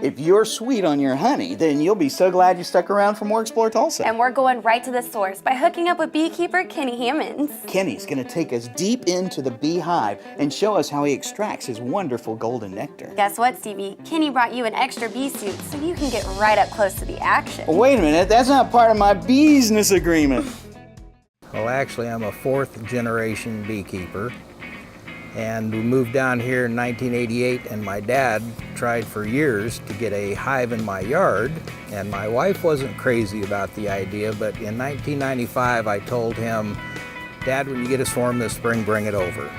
If you're sweet on your honey, then you'll be so glad you stuck around for more Explore Tulsa. And we're going right to the source by hooking up with beekeeper Kenny Hammond. Kenny's going to take us deep into the beehive and show us how he extracts his wonderful golden nectar. Guess what, Stevie? Kenny brought you an extra bee suit so you can get right up close to the action. Wait a minute, that's not part of my business agreement. Well, actually, I'm a fourth generation beekeeper. And we moved down here in 1988, and my dad tried for years to get a hive in my yard, and my wife wasn't crazy about the idea, but in 1995 I told him, Dad, when you get a swarm this spring, bring it over.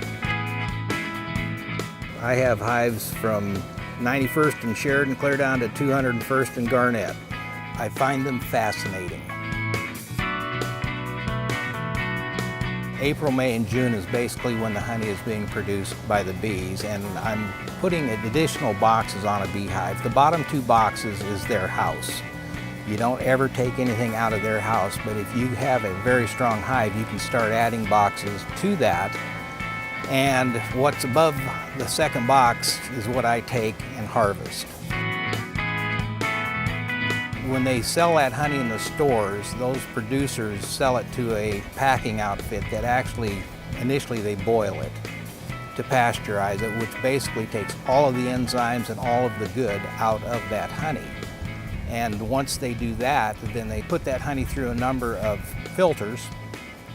I have hives from 91st and Sheridan clear down to 201st and Garnett. I find them fascinating. April, May, and June is basically when the honey is being produced by the bees, and I'm putting additional boxes on a beehive. The bottom two boxes is their house. You don't ever take anything out of their house, but if you have a very strong hive, you can start adding boxes to that. And what's above the second box is what I take and harvest. When they sell that honey in the stores, those producers sell it to a packing outfit that actually, initially they boil it to pasteurize it, which basically takes all of the enzymes and all of the good out of that honey. And once they do that, then they put that honey through a number of filters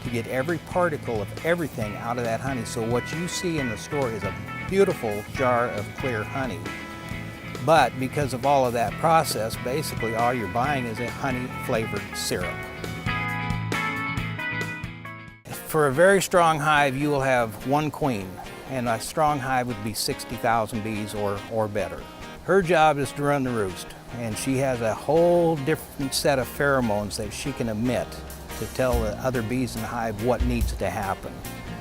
to get every particle of everything out of that honey. So what you see in the store is a beautiful jar of clear honey. But because of all of that process, basically all you're buying is a honey-flavored syrup. For a very strong hive, you will have one queen, and a strong hive would be 60,000 bees or better. Her job is to run the roost, and she has a whole different set of pheromones that she can emit to tell the other bees in the hive what needs to happen.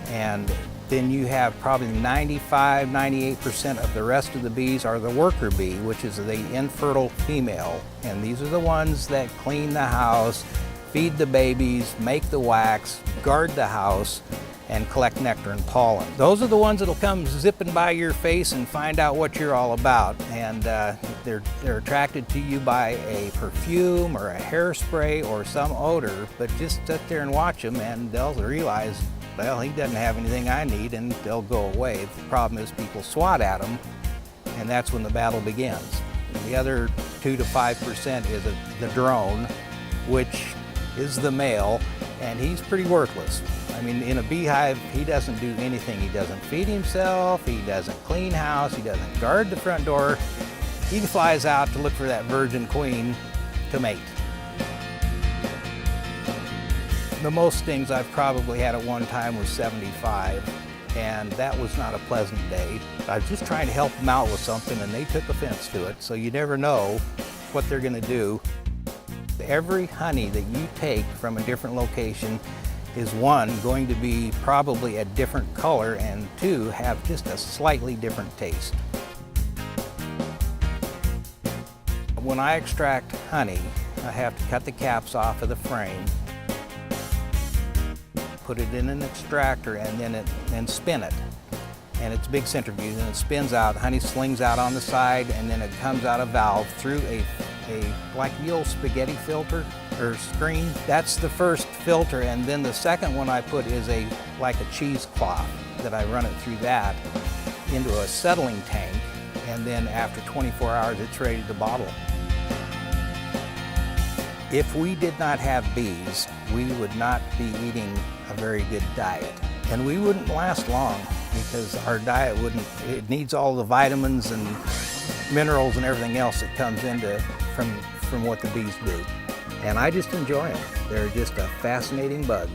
And then you have probably 95–98% of the rest of the bees are the worker bee, which is the infertile female. And these are the ones that clean the house, feed the babies, make the wax, guard the house, and collect nectar and pollen. Those are the ones that'll come zipping by your face and find out what you're all about. And they're attracted to you by a perfume or a hairspray or some odor, but just sit there and watch them and they'll realize, well, he doesn't have anything I need, and they'll go away. The problem is people swat at them, and that's when the battle begins. The other 2 to 5% is the drone, which is the male, and he's pretty worthless. I mean, in a beehive, he doesn't do anything. He doesn't feed himself, he doesn't clean house, he doesn't guard the front door. He flies out to look for that virgin queen to mate. The most stings I've probably had at one time was 75, and that was not a pleasant day. I was just trying to help them out with something, and they took offense to it, so you never know what they're going to do. Every honey that you take from a different location is, one, going to be probably a different color, and two, have just a slightly different taste. When I extract honey, I have to cut the caps off of the frame, put it in an extractor, and then spin it. And it's a big centrifuge, and it spins out. Honey slings out on the side, and then it comes out a valve through a like the old spaghetti filter or screen. That's the first filter, and then the second one I put is like a cheesecloth that I run it through that into a settling tank, and then after 24 hours it's ready to bottle. If we did not have bees, we would not be eating a very good diet. And we wouldn't last long because our diet it needs all the vitamins and minerals and everything else that comes from what the bees do. And I just enjoy them. They're just a fascinating bug.